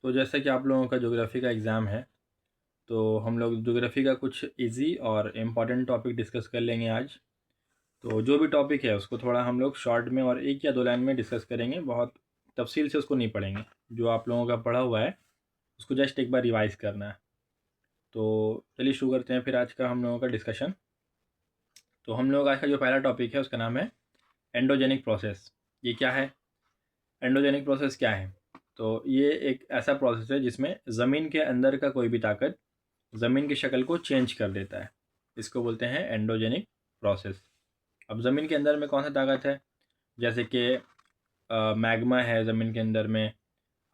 तो जैसे कि आप लोगों का ज्योग्राफी का एग्ज़ाम है, तो हम लोग ज्योग्राफी का कुछ इजी और इम्पॉर्टेंट टॉपिक डिस्कस कर लेंगे आज। तो जो भी टॉपिक है उसको थोड़ा हम लोग शॉर्ट में और एक या दो लाइन में डिस्कस करेंगे, बहुत तफसील से उसको नहीं पढ़ेंगे। जो आप लोगों का पढ़ा हुआ है उसको जस्ट एक बार रिवाइज करना है। तो चलिए शुरू करते हैं फिर आज का हम लोगों का डिस्कशन। तो हम लोग आज का जो पहला टॉपिक है उसका नाम है एंडोजेनिक प्रोसेस। ये क्या है? एंडोजेनिक प्रोसेस क्या है? तो ये एक ऐसा प्रोसेस है जिसमें ज़मीन के अंदर का कोई भी ताकत ज़मीन की शक्ल को चेंज कर देता है। इसको बोलते हैं एंडोजेनिक प्रोसेस। अब ज़मीन के अंदर में कौन सा ताकत है? जैसे कि मैग्मा है ज़मीन के अंदर में,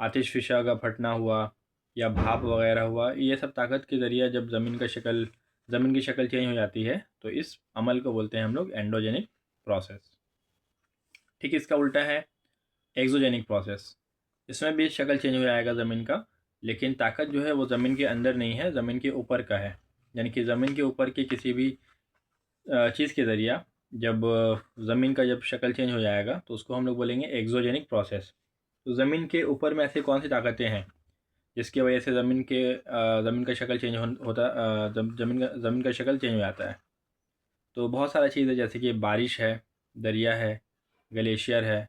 आतिशफ़िशा का फटना हुआ या भाप वगैरह हुआ। ये सब ताकत के ज़रिए जब ज़मीन की शक्ल चेंज हो जाती है तो इस अमल को बोलते हैं हम लोग एंडोजेनिक प्रोसेस। ठीक इसका उल्टा है एक्सोजेनिक प्रोसेस। इसमें भी शक्ल चेंज हो जाएगा ज़मीन का, लेकिन ताकत जो है वो ज़मीन के अंदर नहीं है, ज़मीन के ऊपर का है। यानी कि ज़मीन के ऊपर की किसी भी चीज़ के ज़रिया जब ज़मीन का जब शक्ल चेंज हो जाएगा तो उसको हम लोग बोलेंगे एक्सोजेनिक प्रोसेस। तो ज़मीन के ऊपर में ऐसी कौन सी ताकतें हैं जिसकी वजह से ज़मीन का शक्ल चेंज होता ज़मीन का शक्ल चेंज हो जाता है? तो बहुत सारा चीज़ है, जैसे कि बारिश है, दरिया है, ग्लेशियर है।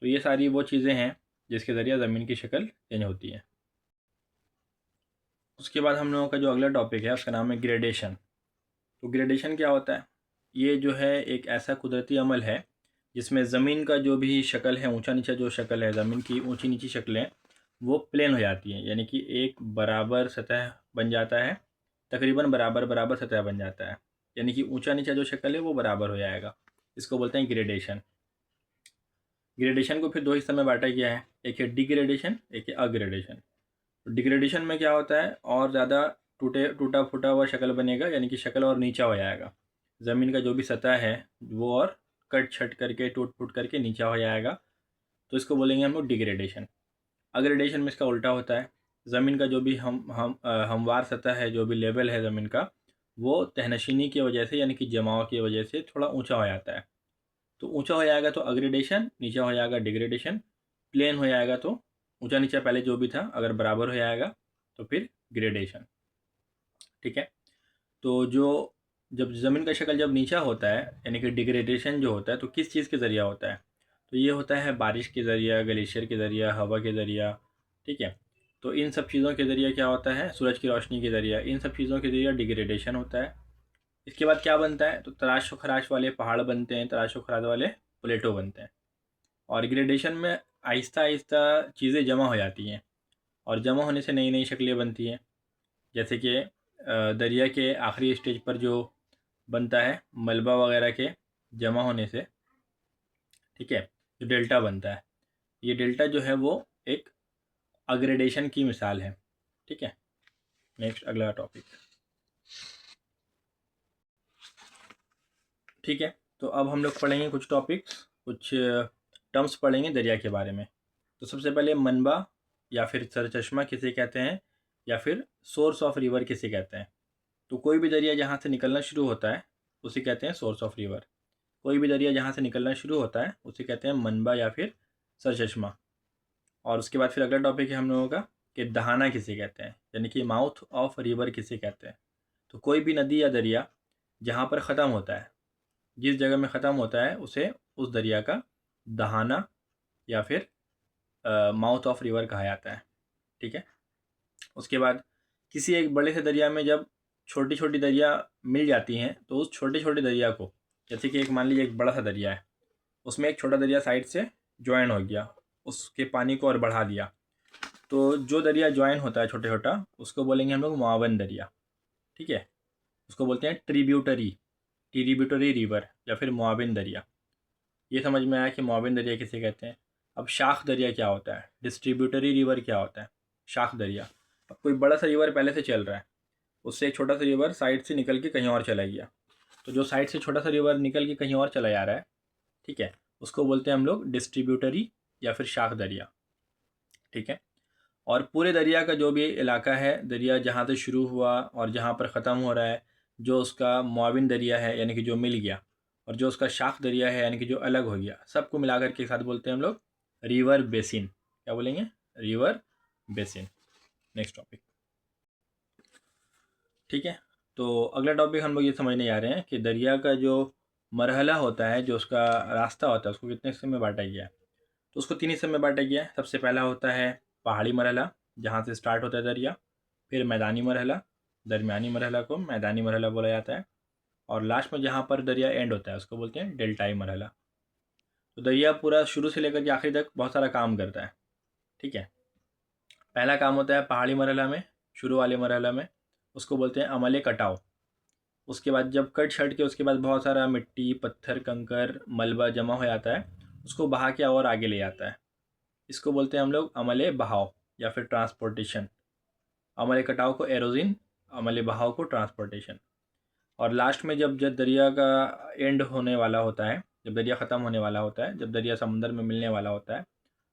तो ये सारी वो चीज़ें हैं जिसके ज़रिए ज़मीन की शक्ल चेंज होती है। उसके बाद हम लोगों का जो अगला टॉपिक है उसका नाम है ग्रेडेशन। तो ग्रेडेशन क्या होता है? ये जो है एक ऐसा कुदरती अमल है जिसमें ज़मीन का जो भी शक्ल है, ऊंचा नीचा जो शक्ल है, ज़मीन की ऊंची नीची शक्लें वो प्लेन हो जाती हैं। यानी कि एक बराबर सतह बन जाता है, तकरीबन बराबर बराबर सतह बन जाता है। यानी कि ऊंचा नीचा जो शक्ल है वो बराबर हो जाएगा। इसको बोलते हैं ग्रेडेशन। ग्रेडेशन को फिर दो हिस्सों में बांटा गया है, एक है डिग्रेडेशन, एक है अग्रेडेशन। डिग्रेडेशन में क्या होता है, और ज़्यादा टूटा फूटा हुआ शक्ल बनेगा, यानी कि शक्ल और नीचा हो जाएगा। ज़मीन का जो भी सतह है वो और कट छट करके टूट फूट करके नीचा हो जाएगा। तो इसको बोलेंगे हम लोग डिग्रेडेशन। अग्रेडेशन में इसका उल्टा होता है। ज़मीन का जो भी हमवार सतह है, जो भी लेवल है ज़मीन का, वो तहनशीनी की वजह से यानी कि जमाव की वजह से थोड़ा ऊंचा हो जाता है। तो ऊंचा हो जाएगा तो अग्रेडेशन, नीचा हो जाएगा डिग्रेडेशन। प्लेन हो जाएगा तो ऊंचा नीचा पहले जो भी था अगर बराबर हो जाएगा तो फिर ग्रेडेशन। ठीक है। तो जब ज़मीन का शक्ल जब नीचा होता है यानी कि डिग्रेडेशन जो होता है तो किस चीज़ के ज़रिया होता है? तो ये होता है बारिश के ज़रिया, ग्लेशियर के ज़रिया, हवा के ज़रिया। ठीक है। तो इन सब चीज़ों के ज़रिए क्या होता है? सूरज की रोशनी के ज़रिया, इन सब चीज़ों के ज़रिए डिग्रेडेशन होता है। इसके बाद क्या बनता है? तो तराश व खराश वाले पहाड़ बनते हैं, तराश व खराश वाले प्लेटो बनते हैं। और ग्रेडेशन में आहिस्ता आहिस्ता चीज़ें जमा हो जाती हैं, और जमा होने से नई नई शक्लें बनती हैं। जैसे कि दरिया के आखिरी स्टेज पर जो बनता है मलबा वगैरह के जमा होने से, ठीक है, जो डेल्टा बनता है, ये डेल्टा जो है वो एक अग्रेडेशन की मिसाल है। ठीक है। नेक्स्ट अगला टॉपिक। ठीक है। तो अब हम लोग पढ़ेंगे कुछ टॉपिक्स, कुछ टर्म्स पढ़ेंगे दरिया के बारे में। तो सबसे पहले मनबा या फिर सरचश्मा किसे कहते हैं, या फिर सोर्स ऑफ रिवर किसे कहते हैं? तो कोई भी दरिया जहाँ से निकलना शुरू होता है उसे कहते हैं सोर्स ऑफ रिवर। कोई भी दरिया जहाँ से निकलना शुरू होता है उसे कहते हैं मनबा या फिर सरचश्मा। और उसके बाद फिर अगला टॉपिक है हम लोगों का कि दहाना किसे कहते हैं, यानी कि माउथ ऑफ रिवर किसे कहते हैं? तो कोई भी नदी या दरिया जहाँ पर ख़त्म होता है, जिस जगह में ख़त्म होता है उसे उस दरिया का दहाना या फिर माउथ ऑफ रिवर कहा जाता है। ठीक है। उसके बाद किसी एक बड़े से दरिया में जब छोटी छोटी दरिया मिल जाती हैं तो उस छोटे छोटे दरिया को, जैसे कि एक मान लीजिए एक बड़ा सा दरिया है, उसमें एक छोटा दरिया साइड से ज्वाइन हो गया, उसके पानी को और बढ़ा दिया, तो जो दरिया ज्वाइन होता है छोटे छोटा उसको बोलेंगे हम लोग मुआवन दरिया। ठीक है। उसको बोलते हैं ट्रिब्यूटरी रिवर या फिर मुआविन दरिया। ये समझ में आया कि मुआविन दरिया किसे कहते हैं। अब शाख दरिया क्या होता है, डिस्ट्रीब्यूटरी रिवर क्या होता है, शाख दरिया। अब कोई बड़ा सा रिवर पहले से चल रहा है, उससे एक छोटा सा रिवर साइड से निकल के कहीं और चला गया, तो जो साइड से छोटा सा रिवर निकल के कहीं और चला जा रहा है, ठीक है, उसको बोलते हैं हम लोग डिस्ट्रीब्यूटरी या फिर शाख दरिया। ठीक है। और पूरे दरिया का जो भी इलाका है, दरिया जहाँ से शुरू हुआ और जहाँ पर ख़त्म हो रहा है, जो उसका मुआविन दरिया है यानी कि जो मिल गया, और जो उसका शाख दरिया है यानी कि जो अलग हो गया, सबको मिलाकर के साथ बोलते हैं हम लोग रिवर बेसिन। क्या बोलेंगे? River basin. Next topic. ठीक है, तो अगला टॉपिक हम लोग ये समझने जा रहे हैं कि दरिया का जो मरहला होता है, जो उसका रास्ता होता है, उसको कितने हिस्से में बांटा गया है। तो उसको 3 हिस्से में बांटा गया है। सबसे पहला होता है पहाड़ी मरहला, जहाँ से स्टार्ट होता है दरिया। फिर मैदानी मरहला, दरमियानी मरहला को मैदानी मरहला बोला जाता है। और लास्ट में जहाँ पर दरिया एंड होता है उसको बोलते हैं डेल्टाई मरहला। तो दरिया पूरा शुरू से लेकर के आखिर तक बहुत सारा काम करता है। ठीक है, पहला काम होता है पहाड़ी मरहला में, शुरू वाले मरहला में, उसको बोलते हैं अमले कटाव। उसके बाद जब कट छट के उसके बाद बहुत सारा मिट्टी, पत्थर, कंकर, मलबा जमा हो जाता है, उसको बहा के और आगे ले जाता है। इसको बोलते हैं हम लोग अमले बहाव या फिर ट्रांसपोर्टेशन। अमले कटाव को एरोजिन, अमले बहाव को ट्रांसपोर्टेशन। और लास्ट में जब दरिया का एंड होने वाला होता है, जब दरिया ख़त्म होने वाला होता है, जब दरिया समंदर में मिलने वाला होता है,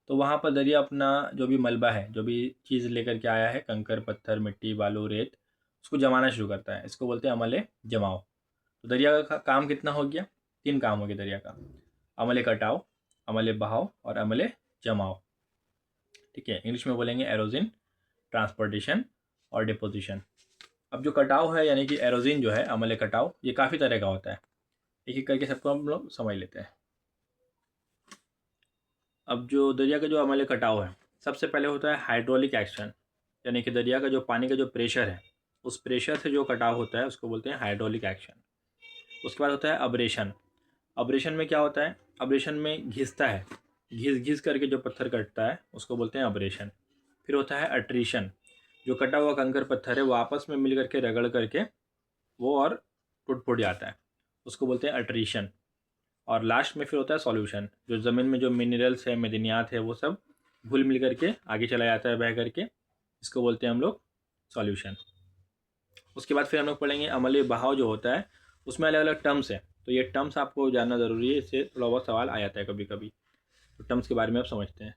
तो वहाँ पर दरिया अपना जो भी मलबा है, जो भी चीज़ लेकर के आया है, कंकर, पत्थर, मिट्टी, बालू, रेत, उसको जमाना शुरू करता है। इसको बोलते हैं अमले जमाओ। तो दरिया का काम कितना हो गया? 3 काम हो गया दरिया का, अमले कटाव, अमले बहाव और अमले जमाओ। ठीक है, इंग्लिश में बोलेंगे एरोजिन, ट्रांसपोर्टेशन और डिपोजिशन। अब जो कटाव है यानी कि एरोजिन जो है, अमले कटाव, ये काफ़ी तरह का होता है। एक एक करके सबको हम लोग समझ लेते हैं। अब जो दरिया का जो अमले कटाव है, सबसे पहले होता है हाइड्रोलिक एक्शन, यानी कि दरिया का जो पानी का जो प्रेशर है, उस प्रेशर से जो कटाव होता है उसको बोलते हैं हाइड्रोलिक एक्शन। उसके बाद होता है अब्रेशन। अब्रेशन में क्या होता है? अब्रेशन में घिसता है, घिस घिस करके जो पत्थर कटता है उसको बोलते हैं अब्रेशन। फिर होता है अट्रीशन, जो कटा हुआ कंकर पत्थर है वो आपस में मिल करके रगड़ करके वो और टूट फूट जाता है, उसको बोलते हैं अट्रीशन। और लास्ट में फिर होता है सॉल्यूशन, जो ज़मीन में जो मिनरल्स है, मैदनियात है, वो सब घुल मिल करके आगे चला जाता है बह करके, इसको बोलते हैं हम लोग सॉल्यूशन। उसके बाद फिर हम लोग पढ़ेंगे अमली बहाव जो होता है, उसमें अलग अलग टर्म्स है। तो ये टर्म्स आपको जानना ज़रूरी है, इससे थोड़ा बहुत सवाल आ जाता है कभी कभी। तो टर्म्स के बारे में आप समझते हैं।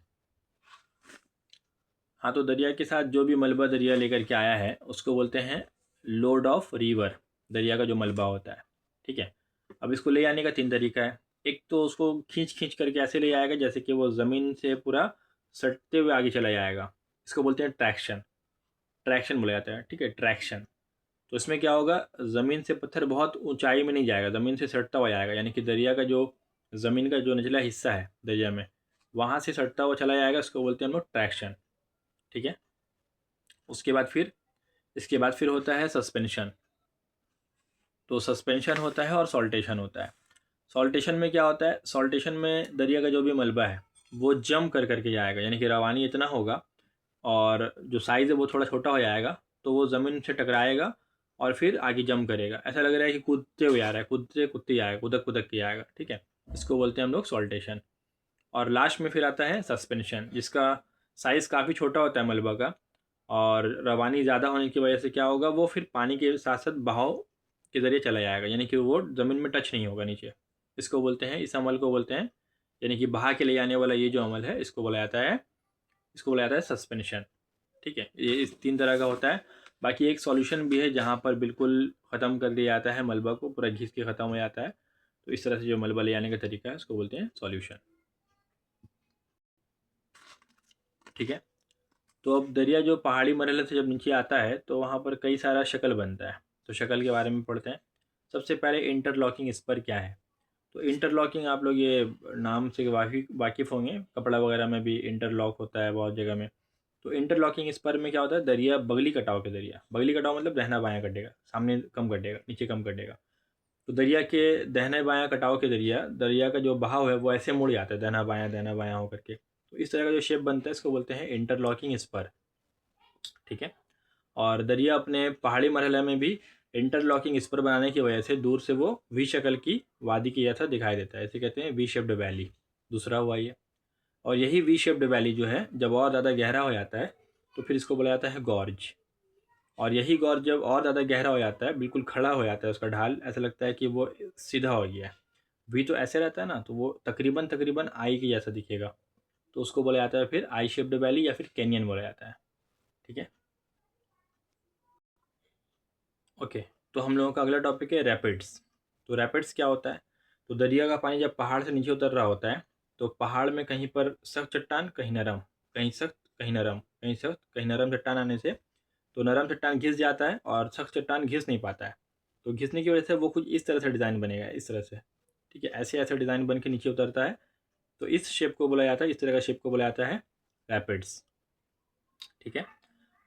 हाँ, तो दरिया के साथ जो भी मलबा दरिया लेकर के आया है उसको बोलते हैं लोड ऑफ रिवर, दरिया का जो मलबा होता है। ठीक है, अब इसको ले आने का 3 तरीका है। एक तो उसको खींच खींच करके ऐसे ले आएगा जैसे कि वो ज़मीन से पूरा सटते हुए आगे चला जाएगा, इसको बोलते हैं ट्रैक्शन। ट्रैक्शन बोला जाता है। ठीक है, ट्रैक्शन। तो इसमें क्या होगा, ज़मीन से पत्थर बहुत ऊंचाई में नहीं जाएगा, ज़मीन से सटता हुआ जाएगा, यानी कि दरिया का जो ज़मीन का जो निचला हिस्सा है दरिया में, वहाँ से सटता हुआ चला जाएगा, इसको बोलते हैं हम लोग ट्रैक्शन। ठीक है, उसके बाद फिर इसके बाद फिर होता है सस्पेंशन। तो सस्पेंशन होता है और सॉल्टेशन होता है। सॉल्टेशन में क्या होता है? सॉल्टेशन में दरिया का जो भी मलबा है वो जम कर करके जाएगा, यानी कि रवानी इतना होगा और जो साइज़ है वो थोड़ा छोटा हो जाएगा, तो वो ज़मीन से टकराएगा और फिर आगे जम करेगा। ऐसा लग रहा है कि कूदते हुए आ रहा है, कूदते कूदते आएगा, कूदक कूदक के आएगा। ठीक है, इसको बोलते हैं हम लोग सॉल्टेशन। और लास्ट में फिर आता है सस्पेंशन, जिसका साइज़ काफ़ी छोटा होता है मलबा का, और रवानी ज़्यादा होने की वजह से क्या होगा, वो फिर पानी के साथ साथ बहाव के ज़रिए चला जाएगा, यानी कि वो ज़मीन में टच नहीं होगा नीचे। इसको बोलते हैं, इस अमल को बोलते हैं, यानी कि बहा के ले जाने वाला ये जो अमल है इसको बोला जाता है, इसको बोला जाता है सस्पेंशन। ठीक है, ये इस 3 तरह का होता है। बाकी एक सॉल्यूशन भी है जहाँ पर बिल्कुल ख़त्म कर दिया जाता है मलबा को, पूरा घिस के ख़त्म हो जाता है। तो इस तरह से जो मलबा ले जाने का तरीका है उसको बोलते हैं सॉल्यूशन। ठीक है, तो अब दरिया जो पहाड़ी मरहले से जब नीचे आता है तो वहाँ पर कई सारा शक्ल बनता है। तो शक्ल के बारे में पढ़ते हैं। सबसे पहले इंटरलॉकिंग स्पर क्या है? तो इंटरलॉकिंग आप लोग ये नाम से वाकिफ़ होंगे, कपड़ा वगैरह में भी इंटरलॉक होता है बहुत जगह में। तो इंटरलॉकिंग स्पर में क्या होता है, दरिया बगली कटाव के दरिया, बगली कटाव मतलब दहना बायां कटेगा, सामने कम कटेगा, नीचे कम कटेगा। तो दरिया के दहने बायां कटाव के दरिया, दरिया का जो बहाव है वो ऐसे मुड़ जाता है दहना बायां होकर के। तो इस तरह का जो शेप बनता है इसको बोलते हैं इंटरलॉकिंग स्पर। ठीक है, और दरिया अपने पहाड़ी मरहले में भी इंटरलॉकिंग स्पर बनाने की वजह से दूर से वो वी शक्ल की वादी की जैसा दिखाई देता है, इसे कहते हैं वी शेप्ड वैली। दूसरा हुआ ये। और यही वी शेप्ड वैली जो है जब और ज़्यादा गहरा हो जाता है तो फिर इसको बोला जाता है गॉर्ज। और यही गॉर्ज जब और ज़्यादा गहरा हो जाता है, बिल्कुल खड़ा हो जाता है उसका ढाल, ऐसा लगता है कि वो सीधा हो गया है। वी तो ऐसे रहता है ना, तो वो तकरीबन तकरीबन आई के जैसा दिखेगा, तो उसको बोला जाता है फिर आई शेप्ड वैली या फिर कैनियन बोला जाता है। ठीक है, ओके। तो हम लोगों का अगला टॉपिक है रैपिड्स। तो रैपिड्स क्या होता है? तो दरिया का पानी जब पहाड़ से नीचे उतर रहा होता है तो पहाड़ में कहीं पर सख्त चट्टान, कहीं नरम, कहीं सख्त कहीं नरम, कहीं सख्त, कहीं नरम चट्टान आने से तो नरम चट्टान घिस जाता है और सख्त चट्टान घिस नहीं पाता है। तो घिसने की वजह से वो कुछ इस तरह से डिज़ाइन बनेगा, इस तरह से, ठीक है। ऐसे ऐसे डिज़ाइन बन के नीचे उतरता है, तो इस शेप को बोला जाता है, इस तरह का शेप को बोला जाता है रैपिड्स, ठीक है।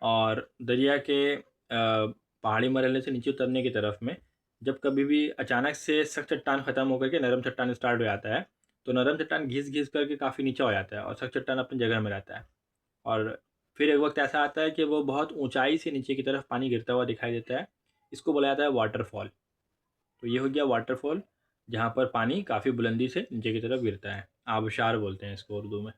और दरिया के पहाड़ी मरहले से नीचे उतरने की तरफ में जब कभी भी अचानक से सख्त चट्टान ख़त्म होकर के नरम चट्टान स्टार्ट हो जाता है, तो नरम चट्टान घिस घिस करके काफ़ी नीचे हो जाता है और सख्त चट्टान अपनी जगह में रहता है। और फिर एक वक्त ऐसा आता है कि वो बहुत ऊंचाई से नीचे की तरफ पानी गिरता हुआ दिखाई देता है, इसको बोला जाता है वाटरफॉल। तो ये हो गया वाटरफॉल, जहाँ पर पानी काफ़ी बुलंदी से नीचे की तरफ गिरता है, आबशार बोलते हैं इसको उर्दू में।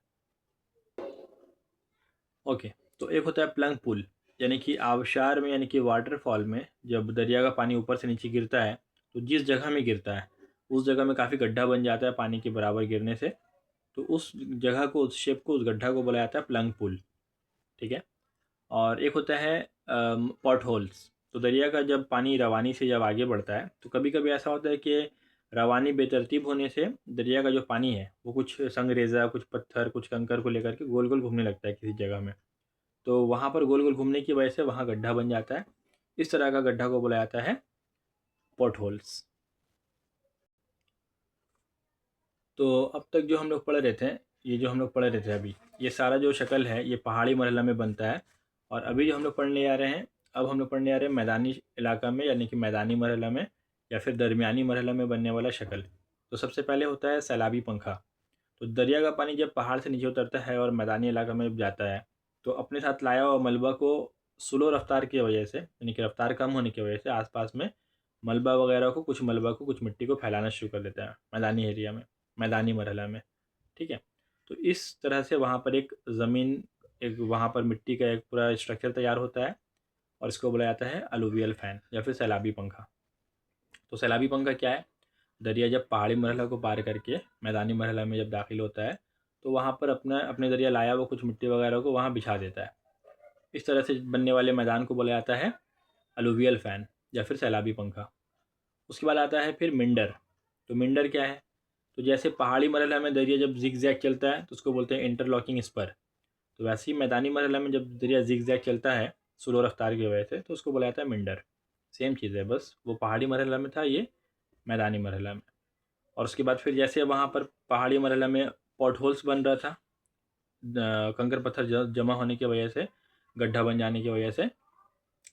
ओके, तो एक होता है प्लंग पुल, यानी कि आबशार में, यानी कि वाटरफॉल में जब दरिया का पानी ऊपर से नीचे गिरता है तो जिस जगह में गिरता है उस जगह में काफ़ी गड्ढा बन जाता है पानी के बराबर गिरने से, तो उस जगह को, उस शेप को, उस गड्ढा को बोला जाता है प्लंग पुल, ठीक है। और एक होता है पॉट होल्स। तो दरिया का जब पानी रवानी से जब आगे बढ़ता है तो कभी कभी ऐसा होता है कि रवानी बेतरतीब होने से दरिया का जो पानी है वो कुछ संगरेज़ा, कुछ पत्थर, कुछ कंकर को लेकर के गोल गोल घूमने लगता है किसी जगह में। तो वहाँ पर गोल गोल घूमने की वजह से वहाँ गड्ढा बन जाता है। इस तरह का गड्ढा को बोला जाता है पॉट होल्स। तो अब तक जो हम लोग पढ़ रहे थे, ये जो हम लोग पढ़ रहे थे अभी, ये सारा जो शक्ल है ये पहाड़ी मरहला में बनता है। और अभी जो हम लोग पढ़ने आ रहे हैं, अब हम लोग पढ़ने आ रहे हैं मैदानी इलाका में, यानी कि मैदानी मरहला में या फिर दरमियानी मरहला में बनने वाला शक्ल। तो सबसे पहले होता है सैलाबी पंखा। तो दरिया का पानी जब पहाड़ से नीचे उतरता है और मैदानी इलाका में जाता है तो अपने साथ लाया हुआ मलबा को स्लो रफ्तार की वजह से, यानी कि रफ्तार कम होने की वजह से आसपास में मलबा वगैरह को, कुछ मलबा को, कुछ मिट्टी को फैलाना शुरू कर देता है मैदानी एरिया में, मैदानी मरहला में, ठीक है। तो इस तरह से वहाँ पर एक ज़मीन, एक वहाँ पर मिट्टी का एक पूरा स्ट्रक्चर तैयार होता है और इसको बोला जाता है अलुवियल फ़ैन या फिर सैलाबी पंखा। तो सैलाबी पंखा क्या है? दरिया जब पहाड़ी मरहला को पार करके मैदानी मरहला में जब दाखिल होता है तो वहाँ पर अपना अपने ज़रिए लाया वो कुछ मिट्टी वगैरह को वहाँ बिछा देता है। इस तरह से बनने वाले मैदान को बोला जाता है अलुवियल फ़ैन या फिर सैलाबी पंखा। उसके बाद आता है फिर मिंडर। तो मिंडर क्या है? तो जैसे पहाड़ी मरहला में दरिया जब जिग जैग चलता है तो उसको बोलते हैं इंटरलॉकिंग स्पर। तो वैसे ही मैदानी मरहला में जब दरिया जिग जैग चलता है स्लो रफ्तार की वजह से तो उसको बोला जाता है मिंडर। सेम चीज़ है, बस वो पहाड़ी मरहला में था, ये मैदानी मरहला में। और उसके बाद फिर जैसे वहाँ पर पहाड़ी मरहला में पॉट होल्स बन रहा था, कंकर पत्थर जमा होने की वजह से, गड्ढा बन जाने की वजह से,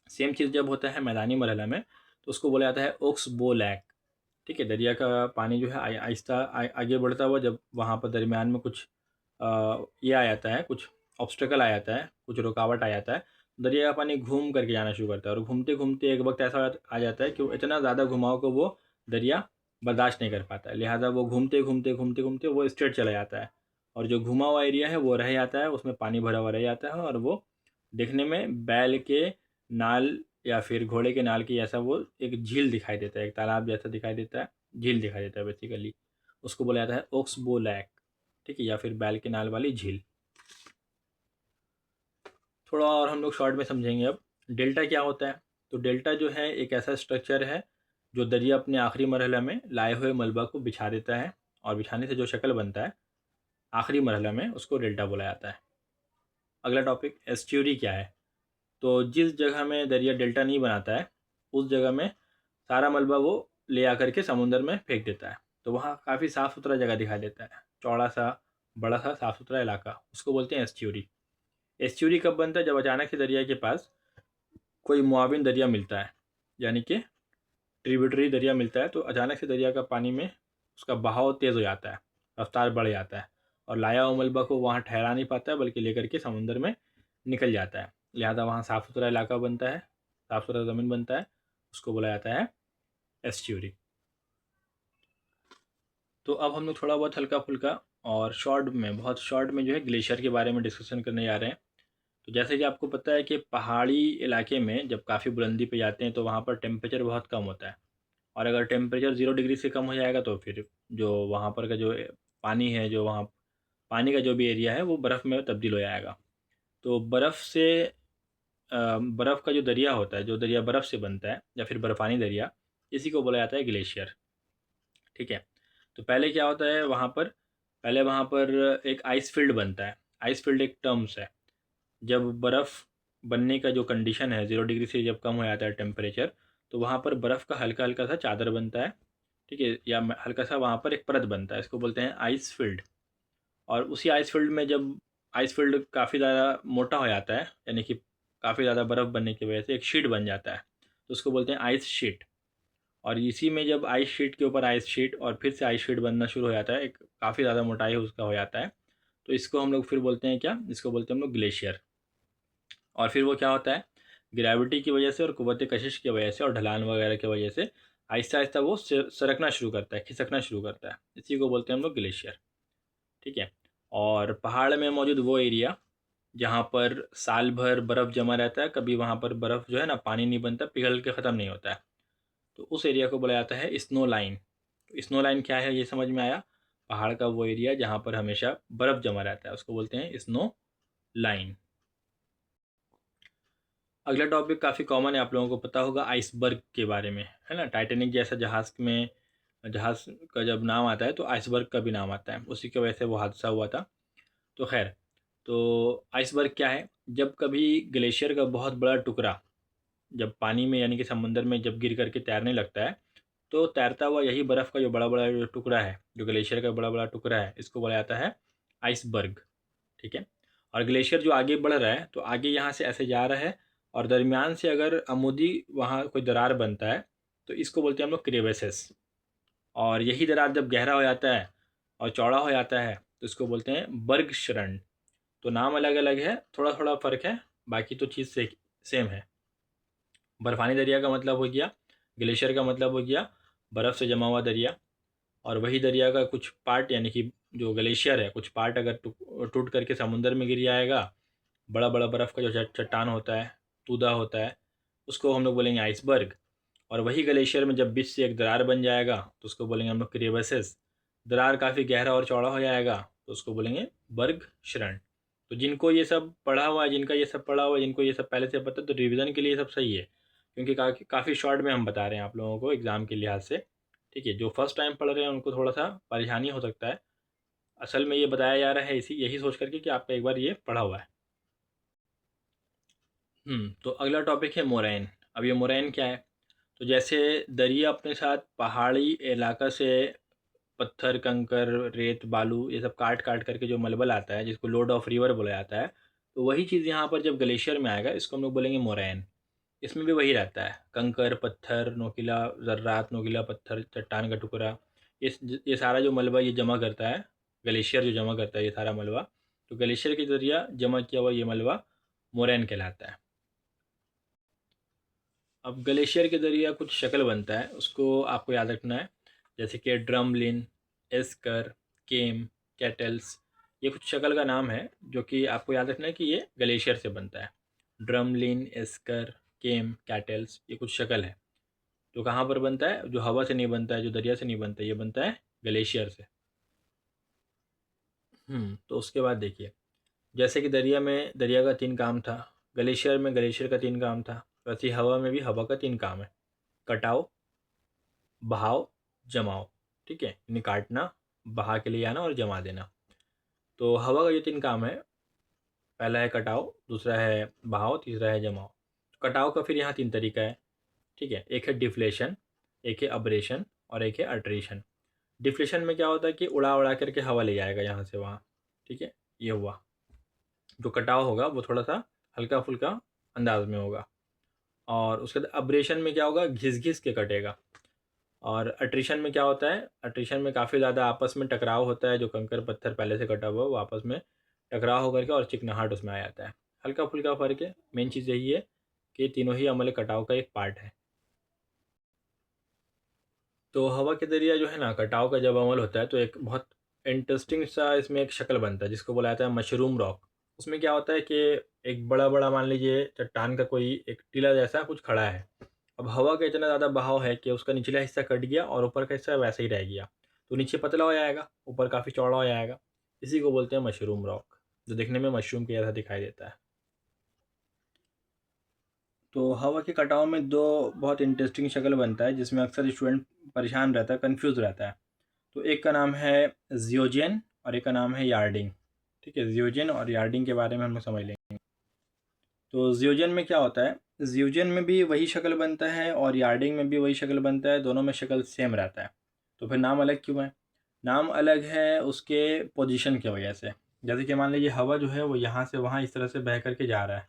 सेम चीज़ जब होता है मैदानी मरहला में तो उसको बोला जाता है ओक्स बो लैक, ठीक है। दरिया का पानी जो है आहिस्ता आगे बढ़ता हुआ जब वहाँ पर दरमियान में कुछ ये आ जाता है, कुछ ऑब्स्टेकल आ जाता है, कुछ रुकावट आ जाता है, दरिया का पानी घूम करके जाना शुरू करता है और घूमते घूमते एक वक्त ऐसा आ जाता है कि वो इतना ज़्यादा घुमाव को वो दरिया बर्दाश्त नहीं कर पाता है, लिहाजा वो घूमते घूमते घूमते घूमते वो स्ट्रेट चला जाता है और जो घुमा हुआ एरिया है वो रह जाता है, उसमें पानी भरा हुआ रह जाता है और वो देखने में बैल के नाल या फिर घोड़े के नाल की जैसा वो एक झील दिखाई देता है, एक तालाब जैसा दिखाई देता है, झील दिखाई देता है बेसिकली। उसको बोला जाता है ओक्सबो लैक, ठीक है, या फिर बैल के नाल वाली झील। थोड़ा और हम लोग शॉर्ट में समझेंगे अब। डेल्टा क्या होता है? तो डेल्टा जो है एक ऐसा स्ट्रक्चर है जो दरिया अपने आखिरी मरहला में लाए हुए मलबा को बिछा देता है और बिछाने से जो शक्ल बनता है आखिरी मरहला में उसको डेल्टा बोला जाता है। अगला टॉपिक एस्ट्यूरी क्या है? तो जिस जगह में दरिया डेल्टा नहीं बनाता है उस जगह में सारा मलबा वो ले आकर के समुंदर में फेंक देता है, तो वहाँ काफ़ी साफ़ सुथरा जगह दिखाई देता है, चौड़ा सा, बड़ा सा साफ़ सुथरा इलाका, उसको बोलते हैं एस्ट्यूरी। एस्ट्यूरी कब बनता है? जब अचानक से दरिया के पास कोई मुआविन दरिया मिलता है, यानी कि ट्रिब्यूटरी दरिया मिलता है, तो अचानक से दरिया का पानी में उसका बहाव तेज़ हो जाता है, रफ्तार बढ़ जाता है और लाया हुआ मलबा को वहाँ ठहरा नहीं पाता है बल्कि लेकर के समुंदर में निकल जाता है, लिहाजा वहाँ साफ़ सुथरा इलाका बनता है, साफ़ सुथरा ज़मीन बनता है, उसको बोला जाता है एस्ट्यूरी। तो अब हम लोग थोड़ा बहुत हल्का फुल्का और शॉर्ट में, बहुत शॉर्ट में जो है ग्लेशियर के बारे में डिस्कशन करने जा रहे हैं। तो जैसे कि आपको पता है कि पहाड़ी इलाके में जब काफ़ी बुलंदी पे जाते हैं तो वहाँ पर टेम्परेचर बहुत कम होता है और अगर टेम्परेचर 0 डिग्री से कम हो जाएगा तो फिर जो वहाँ पर का जो पानी है, जो वहाँ पानी का जो भी एरिया है वो बर्फ़ में तब्दील हो जाएगा। तो बर्फ़ से बर्फ़ का जो दरिया होता है, जो दरिया बर्फ़ से बनता है या फिर बर्फ़ानी दरिया, इसी को बोला जाता है ग्लेशियर, ठीक है। तो पहले क्या होता है वहाँ पर? पहले वहाँ पर एक आइस फील्ड बनता है। आइस फील्ड एक टर्म्स है। जब बर्फ़ बनने का जो कंडीशन है 0 डिग्री से जब कम हो जाता है टेम्परेचर, तो वहाँ पर बर्फ़ का हल्का हल्का सा चादर बनता है, ठीक है, या हल्का सा वहाँ पर एक परत बनता है, इसको बोलते हैं आइस फील्ड। और उसी आइस फील्ड में जब आइस फील्ड काफ़ी ज़्यादा मोटा हो जाता है, यानी कि काफ़ी ज़्यादा बर्फ़ बनने की वजह से एक शीट बन जाता है, तो उसको बोलते हैं आइस शीट। और इसी में जब आइस शीट के ऊपर आइस शीट और फिर से आइस शीट बनना शुरू हो जाता है, एक काफ़ी ज़्यादा मोटाई उसका हो जाता है, तो इसको हम लोग फिर बोलते हैं क्या, इसको बोलते हैं हम लोग ग्लेशियर। और फिर वो क्या होता है, ग्रेविटी की वजह से और कुव्वत कशिश की वजह से और ढलान वगैरह की वजह से आहिस्ता आहिस्ता वो सरकना शुरू करता है, खिसकना शुरू करता है, इसी को बोलते हैं हम लोग ग्लेशियर, ठीक है। और पहाड़ में मौजूद वो एरिया जहाँ पर साल भर बर्फ़ जमा रहता है, कभी वहाँ पर बर्फ़ जो है ना पानी नहीं बनता, पिघल के ख़त्म नहीं होता है, तो उस एरिया को बोला जाता है स्नो लाइन। स्नो लाइन क्या है ये समझ में आया, पहाड़ का वो एरिया जहाँ पर हमेशा बर्फ़ जमा रहता है उसको बोलते हैं स्नो लाइन। अगला टॉपिक काफ़ी कॉमन है, आप लोगों को पता होगा आइसबर्ग के बारे में, है ना। टाइटैनिक जैसा जहाज़ में, जहाज़ का जब नाम आता है तो आइसबर्ग का भी नाम आता है, उसी की वजह से वो हादसा हुआ था। तो खैर, तो आइसबर्ग क्या है, जब कभी ग्लेशियर का बहुत बड़ा टुकड़ा जब पानी में यानी कि समंदर में जब गिर करके तैरने लगता है, तो तैरता हुआ यही बर्फ़ का जो बड़ा बड़ा जो टुकड़ा है, जो ग्लेशियर का बड़ा बड़ा टुकड़ा है, इसको बोला जाता है आइसबर्ग, ठीक है। और ग्लेशियर जो आगे बढ़ रहा है, तो आगे यहाँ से ऐसे जा रहा है, और दरमियान से अगर अमुदी वहाँ कोई दरार बनता है, तो इसको बोलते हैं हम लोग क्रेवेसेस। और यही दरार जब गहरा हो जाता है और चौड़ा हो जाता है, तो इसको बोलते हैं बर्ग शरण। तो नाम अलग अलग है, थोड़ा थोड़ा फ़र्क है, बाकी तो चीज़ से सेम है। बर्फ़ानी दरिया का मतलब हो गया, ग्लेशियर का मतलब हो गया बर्फ़ से जमा हुआ दरिया। और वही दरिया का कुछ पार्ट यानी कि जो ग्लेशियर है, कुछ पार्ट अगर टूट करके समुंदर में गिर जाएगा, बड़ा बड़ा बर्फ़ का जो चट्टान होता है, तूदा होता है, उसको हम लोग बोलेंगे आइसबर्ग। और वही ग्लेशियर में जब बीच से एक दरार बन जाएगा, तो उसको बोलेंगे हम लोग क्रेवसेस। दरार काफ़ी गहरा और चौड़ा हो जाएगा, तो उसको बोलेंगे बर्ग शरण। तो जिनको ये सब पढ़ा हुआ है, जिनका ये सब पढ़ा हुआ है, जिनको ये सब पहले से पता है, तो रिवीजन के लिए ये सब सही है, क्योंकि काफ़ी शॉर्ट में हम बता रहे हैं आप लोगों को एग्ज़ाम के लिहाज से, ठीक है। जो फर्स्ट टाइम पढ़ रहे हैं उनको थोड़ा सा परेशानी हो सकता है, असल में ये बताया जा रहा है इसी यही सोच करके कि आपका एक बार ये पढ़ा हुआ है। तो अगला टॉपिक है मोरैन। अब ये मोरैन क्या है, तो जैसे दरिया अपने साथ पहाड़ी इलाका से पत्थर कंकर रेत बालू ये सब काट काट करके जो मलबल आता है, जिसको लोड ऑफ रिवर बोला जाता है, तो वही चीज़ यहाँ पर जब ग्लेशियर में आएगा, इसको हम लोग बोलेंगे मोरैन। इसमें भी वही रहता है, कंकर पत्थर नोकीला ज़र्रात, नोकीला पत्थर, चट्टान का टुकड़ा, ये सारा जो मलबा ये जमा करता है, ग्लेशियर जो जमा करता है ये सारा मलबा, तो ग्लेशियर के जरिए जमा किया हुआ ये मलबा मोरैन कहलाता है। अब ग्लेशियर के ज़रिए कुछ शक्ल बनता है, उसको आपको याद रखना है, जैसे कि ड्रमलिन, एस्कर, केम, कैटल्स, ये कुछ शक्ल का नाम है जो कि आपको याद रखना है कि ये ग्लेशियर से बनता है। ड्रमलिन, एस्कर, केम, कैटल्स, ये कुछ शक्ल है। तो कहाँ पर बनता है, जो हवा से नहीं बनता है, जो दरिया से नहीं बनता है, ये बनता है ग्लेशियर से। तो उसके बाद देखिए, जैसे कि दरिया का 3 काम था, ग्लेशियर में ग्लेशियर का 3 काम था, वैसे ही हवा में भी हवा का 3 काम है, कटाव, बहाव, जमाव, ठीक है, यानी काटना, बहा के लिए आना और जमा देना। तो हवा का जो 3 काम है, पहला है कटाव, दूसरा है बहाव, तीसरा है जमाव। कटाव का फिर यहाँ 3 तरीका है, ठीक है, एक है डिफ्लेशन, एक है अब्रेशन और एक है अल्ट्रेशन। डिफ्लेशन में क्या होता है कि उड़ा उड़ा करके हवा ले जाएगा यहाँ से वहाँ, ठीक है, ये हुआ। जो कटाव होगा वो थोड़ा सा हल्का फुल्का अंदाज में होगा। और उसके बाद अब्रेशन में क्या होगा, घिस घिस के कटेगा। और अट्रिशन में क्या होता है, अट्रिशन में काफ़ी ज़्यादा आपस में टकराव होता है, जो कंकर पत्थर पहले से कटा हुआ है वो आपस में टकराव होकर के और चिकनाहट उसमें आ जाता है। हल्का फुल्का फ़र्क है, मेन चीज़ यही है कि तीनों ही अमल कटाव का एक पार्ट है। तो हवा के ज़रिए जो है ना कटाव का जब अमल होता है, तो एक बहुत इंटरेस्टिंग सा इसमें एक शक्ल बनता है, जिसको बोला जाता है मशरूम रॉक। उसमें क्या होता है कि एक बड़ा बड़ा मान लीजिए चट्टान का कोई एक टीला जैसा कुछ खड़ा है। अब हवा का इतना ज़्यादा बहाव है कि उसका निचला हिस्सा कट गया और ऊपर का हिस्सा वैसे ही रह गया, तो नीचे पतला हो जाएगा, ऊपर काफ़ी चौड़ा हो जाएगा। इसी को बोलते हैं मशरूम रॉक, जो दिखने में मशरूम के जैसा दिखाई देता है। तो हवा के कटाव में दो बहुत इंटरेस्टिंग शक्ल बनता है, जिसमें अक्सर स्टूडेंट परेशान रहता है, कंफ्यूज रहता है। तो एक का नाम है जियोजेन और एक का नाम है यार्डिंग, ठीक है। जियोजेन और यार्डिंग के बारे में हम लोग समझ लेंगे। तो जियोजन में क्या होता है, जियोजन में भी वही शक्ल बनता है और यार्डिंग में भी वही शक्ल बनता है, दोनों में शक्ल सेम रहता है। तो फिर नाम अलग क्यों है? नाम अलग है उसके पोजीशन की वजह से। जैसे कि मान लीजिए हवा जो है वो यहाँ से वहाँ इस तरह से बह करके जा रहा है।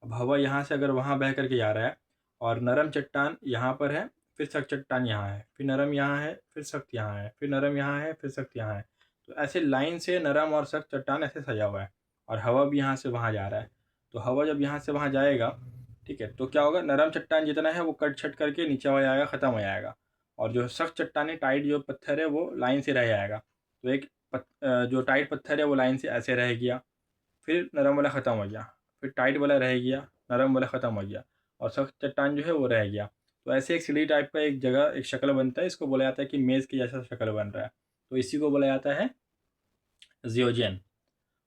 अब हवा यहाँ से अगर वहाँ बह करके जा रहा है और नरम चट्टान यहाँ पर है, फिर सख्त चट्टान यहाँ है, फिर नरम यहाँ है, फिर सख्त यहाँ है, फिर नरम यहाँ है, फिर सख्त यहाँ है। तो ऐसे लाइन से नरम और सख्त चट्टान ऐसे सजा हुआ है और हवा भी यहाँ से वहाँ जा रहा है। तो हवा जब यहाँ से वहाँ जाएगा, ठीक है, तो क्या होगा, नरम चट्टान जितना है वो कट छट करके नीचे हो जाएगा, ख़त्म हो जाएगा। और जो सख्त चट्टानें, टाइट जो पत्थर है वो लाइन से रह जाएगा। तो एक जो टाइट पत्थर है वो लाइन से ऐसे रह गया, फिर नरम वाला ख़त्म हो गया, फिर टाइट वाला रह गया, नरम वाला ख़त्म हो गया, और सख्त चट्टान जो है वो रह गया। तो ऐसे एक सीढ़ी टाइप का एक जगह एक शक्ल बनता है, इसको बोला जाता है कि मेज़ की जैसा शक्ल बन रहा है। तो इसी को बोला जाता है जियोजन।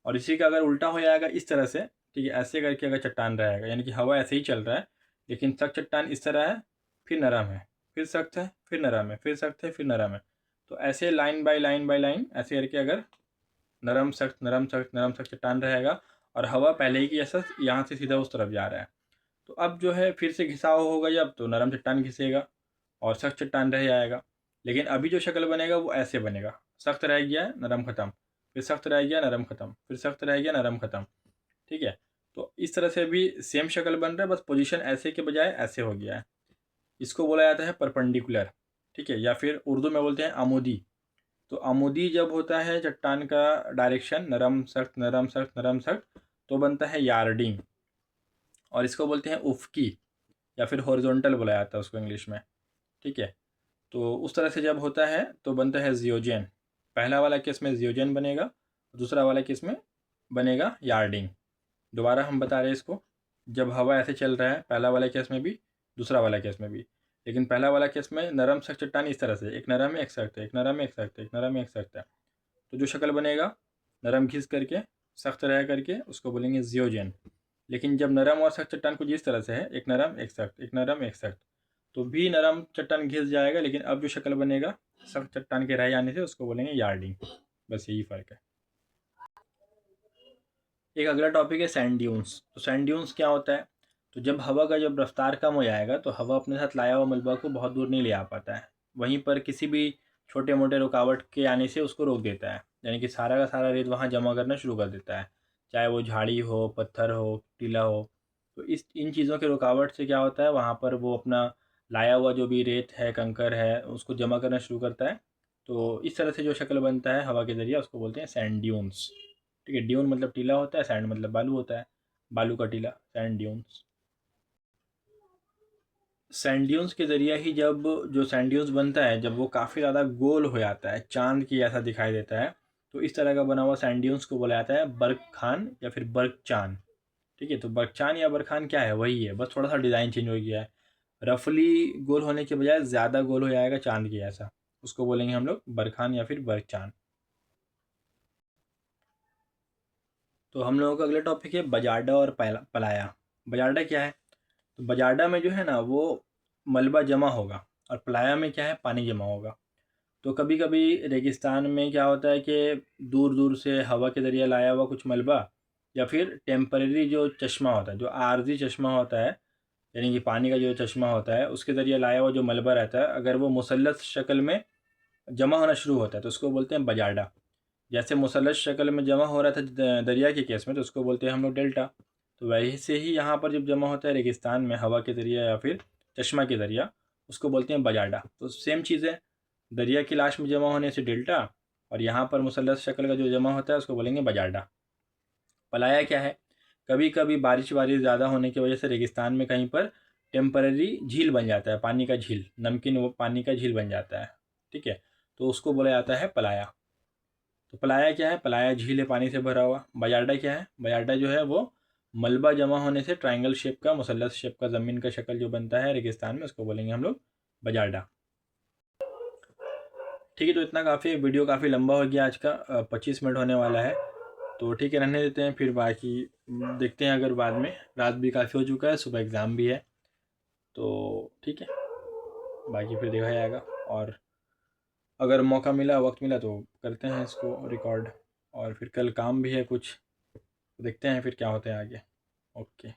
और इसी का अगर उल्टा हो जाएगा इस तरह से, ठीक है, ऐसे करके अगर चट्टान रहेगा, यानी कि हवा ऐसे ही चल रहा है, लेकिन सख्त चट्टान इस तरह है, फिर नरम है, फिर सख्त है, फिर नरम है, फिर सख्त है, फिर नरम है। तो ऐसे line by line by line ऐसे करके अगर नरम सख्त नरम सख्त नरम सख्त चट्टान रहेगा और हवा पहले ही की जैसा यहाँ से सीधा उस तरफ जा रहा है, तो अब जो है फिर से घिसाव होगा, जब तो नरम चट्टान घिसेगा और सख्त चट्टान रह जाएगा। लेकिन अभी जो शक्ल बनेगा वो ऐसे बनेगा, सख्त रह गया नरम ख़त्म, फिर सख्त रह गया नरम ख़त्म, फिर सख्त रह गया नरम ख़त्म। ठीक है, तो इस तरह से भी सेम शक्ल बन रहा है, बस पोजीशन ऐसे के बजाय ऐसे हो गया है। इसको बोला जाता है परपेंडिकुलर, ठीक है, या फिर उर्दू में बोलते हैं आमुदी। तो आमुदी जब होता है चट्टान का डायरेक्शन, नरम सख्त नरम सख्त नरम सख्त, तो बनता है यार्डिंग। और इसको बोलते हैं उफ़की, या फिर हॉरिजॉन्टल बोला जाता है उसको इंग्लिश में। ठीक है, तो उस तरह से जब होता है तो बनता है जियोजन। पहला वाला केस में जियोजन बनेगा, दूसरा वाला केस में बनेगा यार्डिंग। दोबारा हम बता रहे हैं इसको, जब हवा ऐसे चल रहा है पहला वाला केस में भी, दूसरा वाला केस में भी। लेकिन पहला वाला केस में नरम सख्त चट्टान इस तरह से, एक नरम है एक सख्त है, एक नरम है एक सख्त है, एक नरम है एक सख्त है। तो जो शक्ल बनेगा नरम घिस करके सख्त रह करके, उसको बोलेंगे जियोजन। लेकिन जब नरम और सख्त चट्टान कुछ इस तरह से है, एक नरम एक सख्त, एक नरम एक सख्त, तो भी नरम चट्टान घिस जाएगा, लेकिन अब जो शक्ल बनेगा सख्त चट्टान के रह जाने से, उसको बोलेंगे यार्डिंग। बस यही फ़र्क है। एक अगला टॉपिक है सैंड ड्यून्स। तो सैंड ड्यून्स क्या होता है? तो जब हवा का जब रफ्तार कम हो जाएगा तो हवा अपने साथ लाया हुआ मलबा को बहुत दूर नहीं ले आ पाता है, वहीं पर किसी भी छोटे मोटे रुकावट के आने से उसको रोक देता है, यानी कि सारा का सारा रेत वहाँ जमा करना शुरू कर देता है, चाहे वो झाड़ी हो, पत्थर हो, टीला हो। तो इस इन चीज़ों के रुकावट से क्या होता है, वहाँ पर वो अपना लाया हुआ जो भी रेत है, कंकर है, उसको जमा करना शुरू करता है। तो इस तरह से जो शक्ल बनता है हवा के ज़रिए, उसको बोलते हैं सैंड ड्यून्स। ठीक है, ड्यून मतलब टीला होता है, सैंड मतलब बालू होता है, बालू का टीला, सैंड ड्यून्स। सैंड ड्यून्स के ज़रिए ही जब जो सैंड ड्यून्स बनता है, जब वो काफ़ी ज़्यादा गोल हो जाता है, चांद की ऐसा दिखाई देता है, तो इस तरह का बना हुआ सैंड ड्यून्स को बोला जाता है बर्कखान या फिर बर्कचान। ठीक है, तो बर्कचान या बर्कखान क्या है, वही है, बस थोड़ा सा डिज़ाइन चेंज हो गया है। रफली गोल होने के बजाय ज़्यादा गोल हो जाएगा चांद की ऐसा, उसको बोलेंगे हम लोग बरखान या फिर बर्कचान। तो हम लोगों का अगला टॉपिक है बजाडा और पलाया। बजाडा क्या है? तो बजाडा में जो है ना वो मलबा जमा होगा, और पलाया में क्या है, पानी जमा होगा। तो कभी कभी रेगिस्तान में क्या होता है कि दूर दूर से हवा के ज़रिए लाया हुआ कुछ मलबा, या फिर टेम्परेरी जो चश्मा होता है, जो आर्जी चश्मा होता है, यानी कि पानी का जो चश्मा होता है, उसके ज़रिए लाया हुआ जो मलबा रहता है, अगर वो मुसल्लस शक्ल में जमा होना शुरू होता है तो उसको बोलते हैं बजाडा। जैसे मुसल्लस शक्ल में जमा हो रहा था दरिया के केस में, तो उसको बोलते हैं हम लोग डेल्टा। तो वैसे ही यहाँ पर जब जमा होता है रेगिस्तान में हवा के ज़रिए या फिर चश्मा के ज़रिया, उसको बोलते हैं बजाडा। तो सेम चीज़ है, दरिया की लाश में जमा होने से डेल्टा, और यहाँ पर मुसल्लस शक्ल का जो जमा होता है उसको बोलेंगे बजाडा। पलाया क्या है? कभी कभी बारिश वारिश ज़्यादा होने की वजह से रेगिस्तान में कहीं पर टेम्पररी झील बन जाता है, पानी का झील, नमकीन वो पानी का झील बन जाता है। ठीक है, तो उसको बोला जाता है पलाया। तो पलाया क्या है? पलाया झील है पानी से भरा हुआ। बजाडा क्या है? बजाडा जो है वो मलबा जमा होने से ट्रायंगल शेप का, मुसल्लस शेप का ज़मीन का शक्ल जो बनता है रेगिस्तान में, उसको बोलेंगे हम लोग बजाडा। ठीक है, तो इतना काफ़ी, वीडियो काफ़ी लंबा हो गया आज का, 25 मिनट होने वाला है। तो ठीक है, रहने देते हैं, फिर बाकी देखते हैं, अगर बाद में, रात भी काफ़ी हो चुका है, सुबह एग्ज़ाम भी है, तो ठीक है, बाकी फिर देखा जाएगा। और अगर मौका मिला, वक्त मिला, तो करते हैं इसको रिकॉर्ड। और फिर कल काम भी है कुछ, देखते हैं फिर क्या होता है आगे। ओके।